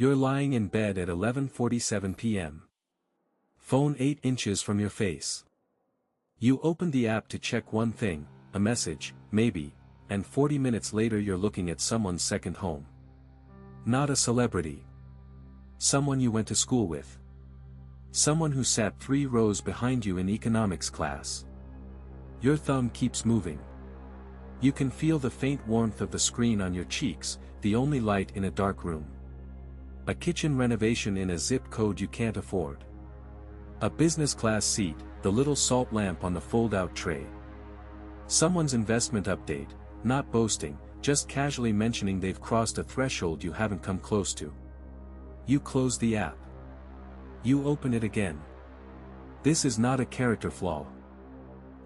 You're lying in bed at 11:47 p.m. Phone 8 inches from your face. You open the app to check one thing, a message, maybe, and 40 minutes later you're looking at someone's second home. Not a celebrity. Someone you went to school with. Someone who sat 3 rows behind you in economics class. Your thumb keeps moving. You can feel the faint warmth of the screen on your cheeks, the only light in a dark room. A kitchen renovation in a zip code you can't afford. A business class seat, the little salt lamp on the fold-out tray. Someone's investment update, not boasting, just casually mentioning they've crossed a threshold you haven't come close to. You close the app. You open it again. This is not a character flaw.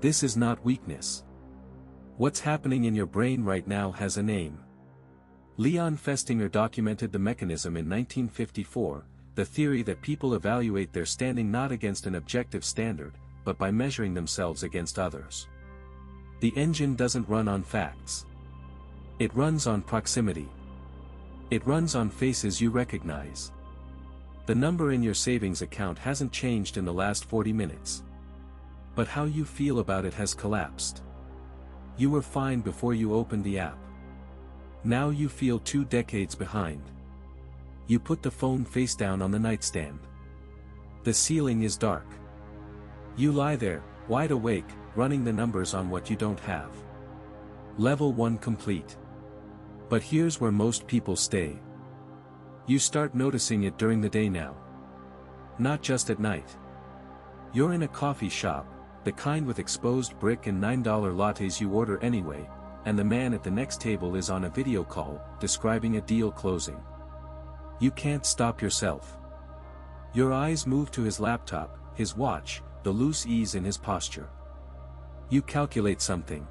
This is not weakness. What's happening in your brain right now has a name. Leon Festinger documented the mechanism in 1954, the theory that people evaluate their standing not against an objective standard, but by measuring themselves against others. The engine doesn't run on facts. It runs on proximity. It runs on faces you recognize. The number in your savings account hasn't changed in the last 40 minutes. But how you feel about it has collapsed. You were fine before you opened the app. Now you feel 2 decades behind. You put the phone face down on the nightstand. The ceiling is dark. You lie there, wide awake, running the numbers on what you don't have. Level 1 complete. But here's where most people stay. You start noticing it during the day now. Not just at night. You're in a coffee shop, the kind with exposed brick and $9 lattes you order anyway, and the man at the next table is on a video call, describing a deal closing. You can't stop yourself. Your eyes move to his laptop, his watch, the loose ease in his posture. You calculate something.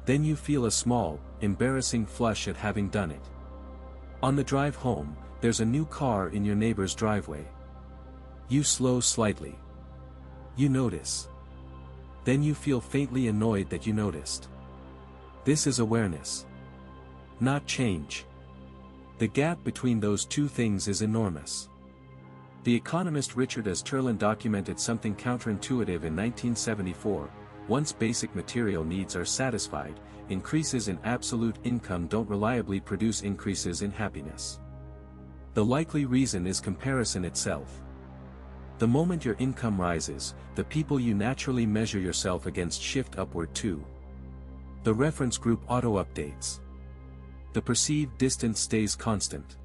Then you feel a small, embarrassing flush at having done it. On the drive home, there's a new car in your neighbor's driveway. You slow slightly. You notice. Then you feel faintly annoyed that you noticed. This is awareness. Not change. The gap between those two things is enormous. The economist Richard Easterlin documented something counterintuitive in 1974. Once basic material needs are satisfied, increases in absolute income don't reliably produce increases in happiness. The likely reason is comparison itself. The moment your income rises, the people you naturally measure yourself against shift upward too. The reference group auto-updates. The perceived distance stays constant.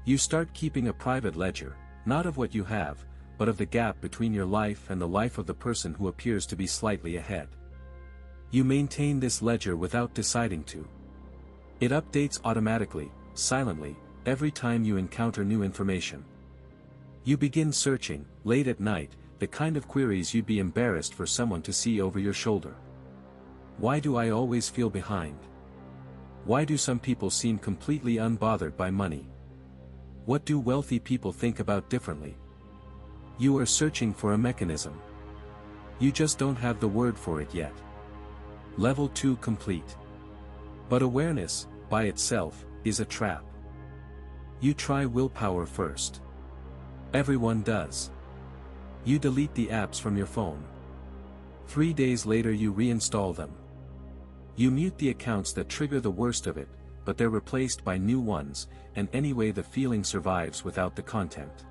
You start keeping a private ledger, not of what you have, but of the gap between your life and the life of the person who appears to be slightly ahead. You maintain this ledger without deciding to. It updates automatically, silently, every time you encounter new information. You begin searching, late at night, the kind of queries you'd be embarrassed for someone to see over your shoulder. Why do I always feel behind? Why do some people seem completely unbothered by money? What do wealthy people think about differently? You are searching for a mechanism. You just don't have the word for it yet. Level 2 complete. But awareness, by itself, is a trap. You try willpower first. Everyone does. You delete the apps from your phone. 3 days later you reinstall them. You mute the accounts that trigger the worst of it, but they're replaced by new ones, and anyway the feeling survives without the content.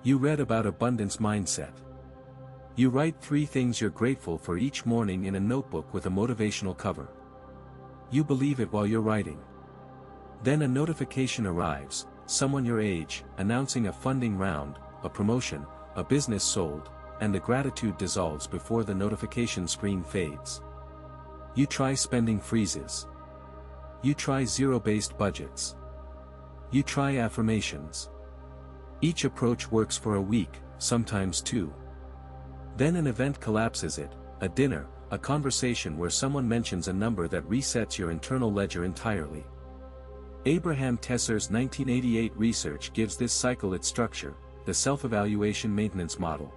You read about abundance mindset. You write 3 things you're grateful for each morning in a notebook with a motivational cover. You believe it while you're writing. Then a notification arrives, someone your age, announcing a funding round, a promotion, a business sold, and the gratitude dissolves before the notification screen fades. You try spending freezes. You try zero-based budgets. You try affirmations. Each approach works for a week, sometimes 2. Then an event collapses it, a dinner, a conversation where someone mentions a number that resets your internal ledger entirely. Abraham Tesser's 1988 research gives this cycle its structure, the self-evaluation maintenance model.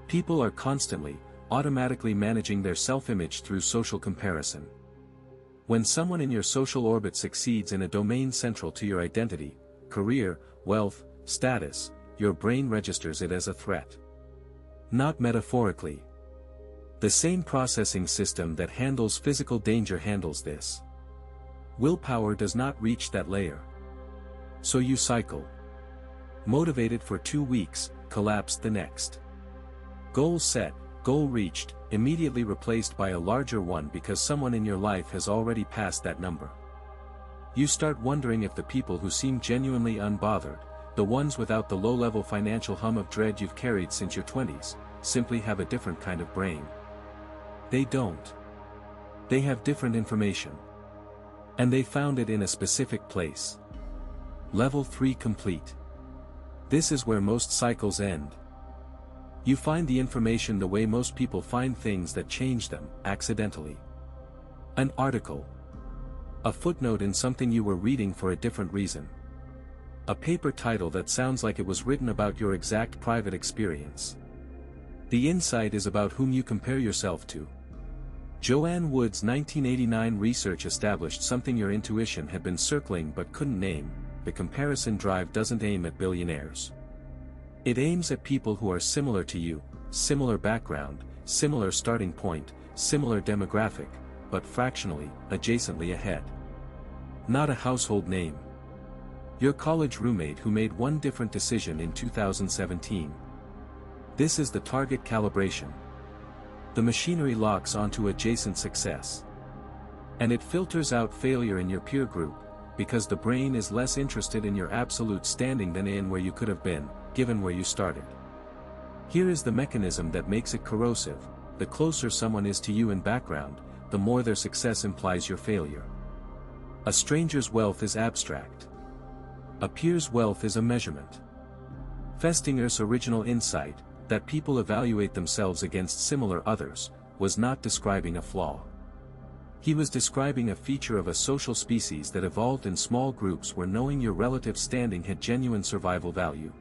People are constantly, automatically managing their self-image through social comparison. When someone in your social orbit succeeds in a domain central to your identity, career, wealth, status, your brain registers it as a threat. Not metaphorically. The same processing system that handles physical danger handles this. Willpower does not reach that layer. So you cycle. Motivated for 2 weeks, collapsed the next. Goal set, goal reached, immediately replaced by a larger one because someone in your life has already passed that number. You start wondering if the people who seem genuinely unbothered, the ones without the low-level financial hum of dread you've carried since your 20s, simply have a different kind of brain. They don't. They have different information. And they found it in a specific place. Level 3 complete. This is where most cycles end. You find the information the way most people find things that change them, accidentally. An article. A footnote in something you were reading for a different reason. A paper title that sounds like it was written about your exact private experience. The insight is about whom you compare yourself to. Joanne Wood's 1989 research established something your intuition had been circling but couldn't name: the comparison drive doesn't aim at billionaires. It aims at people who are similar to you, similar background, similar starting point, similar demographic, but fractionally, adjacently ahead. Not a household name. Your college roommate who made one different decision in 2017. This is the target calibration. The machinery locks onto adjacent success. And it filters out failure in your peer group, because the brain is less interested in your absolute standing than in where you could have been, given where you started. Here is the mechanism that makes it corrosive: the closer someone is to you in background, the more their success implies your failure. A stranger's wealth is abstract. A peer's wealth is a measurement. Festinger's original insight, that people evaluate themselves against similar others, was not describing a flaw. He was describing a feature of a social species that evolved in small groups where knowing your relative standing had genuine survival value.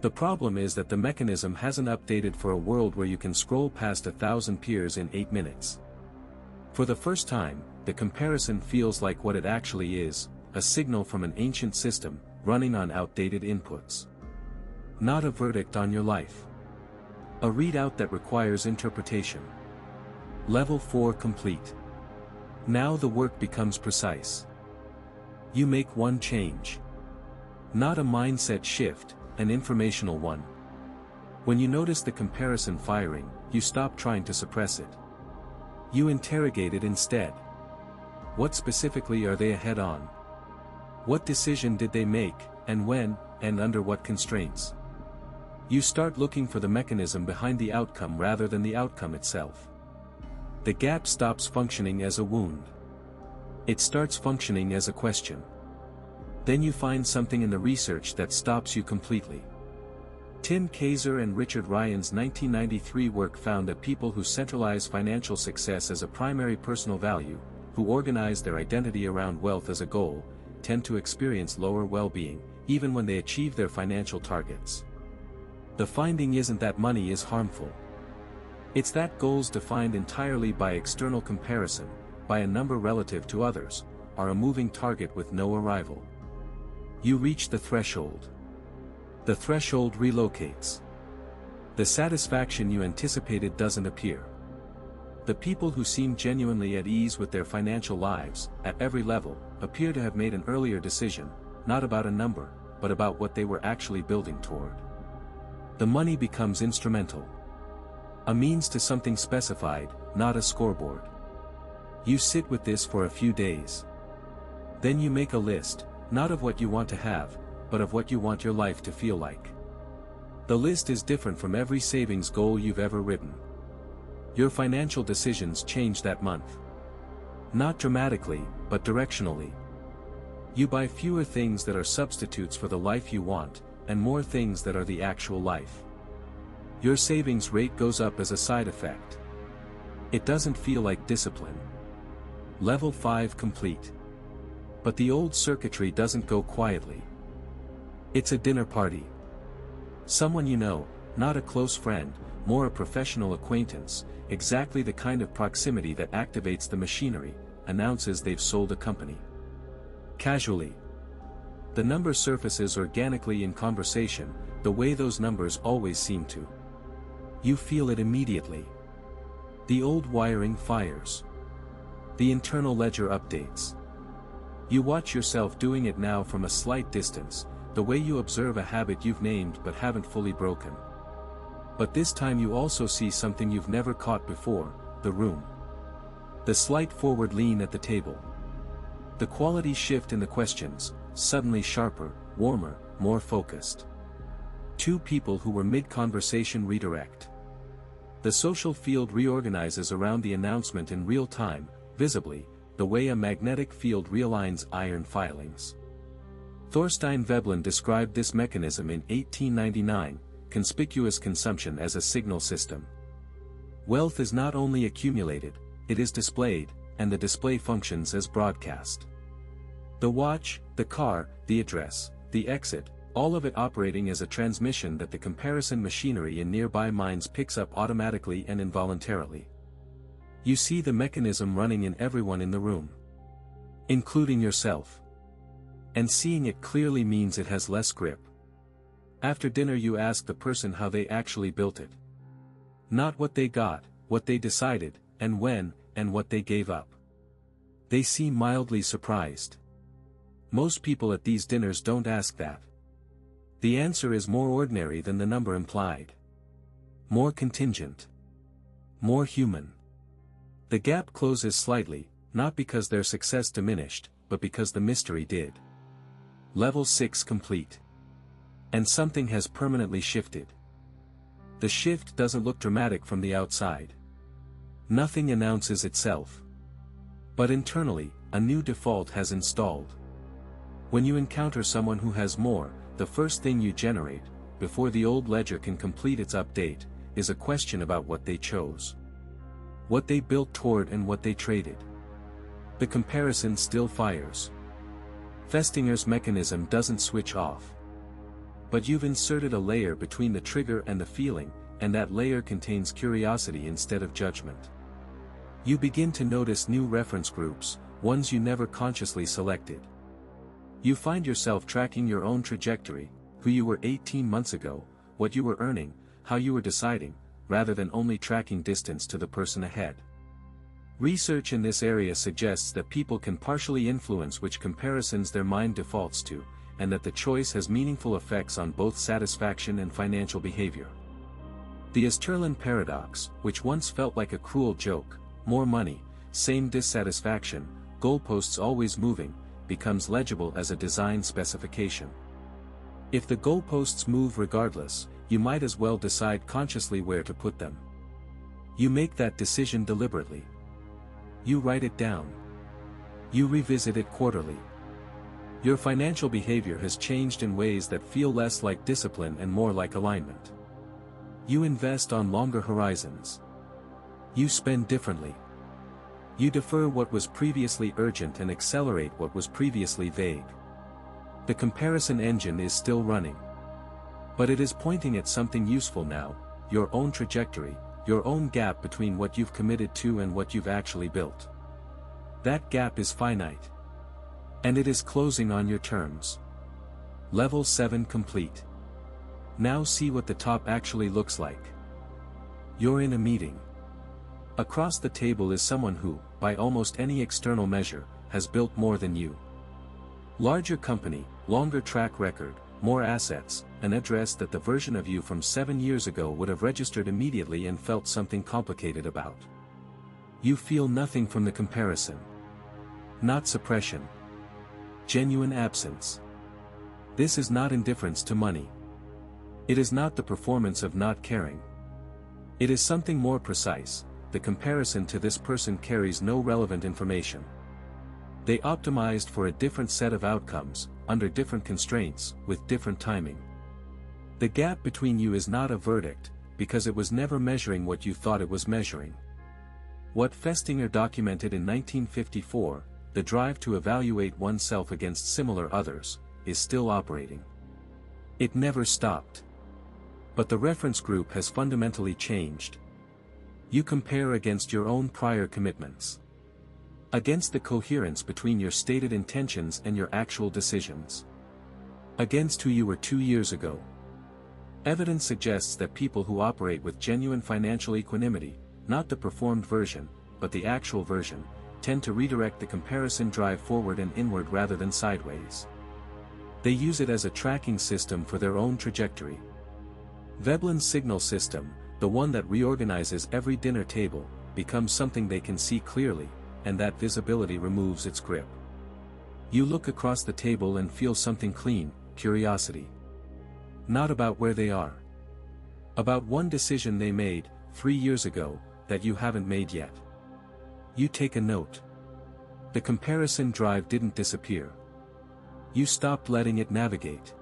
The problem is that the mechanism hasn't updated for a world where you can scroll past 1,000 peers in 8 minutes. For the first time, the comparison feels like what it actually is: a signal from an ancient system, running on outdated inputs. Not a verdict on your life. A readout that requires interpretation. Level 4 complete. Now the work becomes precise. You make one change. Not a mindset shift, an informational one. When you notice the comparison firing, you stop trying to suppress it. You interrogate it instead. What specifically are they ahead on? What decision did they make, and when, and under what constraints? You start looking for the mechanism behind the outcome rather than the outcome itself. The gap stops functioning as a wound. It starts functioning as a question. Then you find something in the research that stops you completely. Tim Kaiser and Richard Ryan's 1993 work found that people who centralize financial success as a primary personal value, who organize their identity around wealth as a goal, tend to experience lower well-being, even when they achieve their financial targets. The finding isn't that money is harmful. It's that goals defined entirely by external comparison, by a number relative to others, are a moving target with no arrival. You reach the threshold. The threshold relocates. The satisfaction you anticipated doesn't appear. The people who seem genuinely at ease with their financial lives, at every level, appear to have made an earlier decision, not about a number, but about what they were actually building toward. The money becomes instrumental. A means to something specified, not a scoreboard. You sit with this for a few days. Then you make a list, not of what you want to have, but of what you want your life to feel like. The list is different from every savings goal you've ever written. Your financial decisions change that month. Not dramatically, but directionally. You buy fewer things that are substitutes for the life you want, and more things that are the actual life. Your savings rate goes up as a side effect. It doesn't feel like discipline. Level 5 complete. But the old circuitry doesn't go quietly. It's a dinner party. Someone you know, not a close friend, more a professional acquaintance, exactly the kind of proximity that activates the machinery, announces they've sold a company. Casually. The number surfaces organically in conversation, the way those numbers always seem to. You feel it immediately. The old wiring fires. The internal ledger updates. You watch yourself doing it now from a slight distance, the way you observe a habit you've named but haven't fully broken. But this time you also see something you've never caught before, the room. The slight forward lean at the table. The quality shift in the questions, suddenly sharper, warmer, more focused. Two people who were mid-conversation redirect. The social field reorganizes around the announcement in real time, visibly, the way a magnetic field realigns iron filings. Thorstein Veblen described this mechanism in 1899, conspicuous consumption as a signal system. Wealth is not only accumulated, it is displayed, and the display functions as broadcast. The watch, the car, the address, the exit, all of it operating as a transmission that the comparison machinery in nearby minds picks up automatically and involuntarily. You see the mechanism running in everyone in the room, including yourself. And seeing it clearly means it has less grip. After dinner you ask the person how they actually built it. Not what they got, what they decided, and when, and what they gave up. They seem mildly surprised. Most people at these dinners don't ask that. The answer is more ordinary than the number implied. More contingent. More human. The gap closes slightly, not because their success diminished, but because the mystery did. Level 6 complete. And something has permanently shifted. The shift doesn't look dramatic from the outside. Nothing announces itself. But internally, a new default has installed. When you encounter someone who has more, the first thing you generate, before the old ledger can complete its update, is a question about what they chose. What they built toward and what they traded. The comparison still fires. Festinger's mechanism doesn't switch off. But you've inserted a layer between the trigger and the feeling, and that layer contains curiosity instead of judgment. You begin to notice new reference groups, ones you never consciously selected. You find yourself tracking your own trajectory, who you were 18 months ago, what you were earning, how you were deciding, rather than only tracking distance to the person ahead. Research in this area suggests that people can partially influence which comparisons their mind defaults to, and that the choice has meaningful effects on both satisfaction and financial behavior. The Easterlin paradox, which once felt like a cruel joke, more money, same dissatisfaction, goalposts always moving, becomes legible as a design specification. If the goalposts move regardless, you might as well decide consciously where to put them. You make that decision deliberately. You write it down. You revisit it quarterly. Your financial behavior has changed in ways that feel less like discipline and more like alignment. You invest on longer horizons. You spend differently. You defer what was previously urgent and accelerate what was previously vague. The comparison engine is still running. But it is pointing at something useful now, your own trajectory, your own gap between what you've committed to and what you've actually built. That gap is finite. And it is closing on your terms. Level 7 complete. Now see what the top actually looks like. You're in a meeting. Across the table is someone who, by almost any external measure, has built more than you. Larger company, longer track record, more assets, an address that the version of you from 7 years ago would have registered immediately and felt something complicated about. You feel nothing from the comparison. Not suppression. Genuine absence. This is not indifference to money. It is not the performance of not caring. It is something more precise. The comparison to this person carries no relevant information. They optimized for a different set of outcomes, under different constraints, with different timing. The gap between you is not a verdict, because it was never measuring what you thought it was measuring. What Festinger documented in 1954, the drive to evaluate oneself against similar others, is still operating. It never stopped. But the reference group has fundamentally changed. You compare against your own prior commitments. Against the coherence between your stated intentions and your actual decisions. against who you were 2 years ago. Evidence suggests that people who operate with genuine financial equanimity, not the performed version, but the actual version, tend to redirect the comparison drive forward and inward rather than sideways. They use it as a tracking system for their own trajectory. Veblen's signal system, the one that reorganizes every dinner table, becomes something they can see clearly, and that visibility removes its grip. You look across the table and feel something clean, curiosity. Not about where they are. About one decision they made, 3 years ago, that you haven't made yet. You take a note. The comparison drive didn't disappear. You stopped letting it navigate.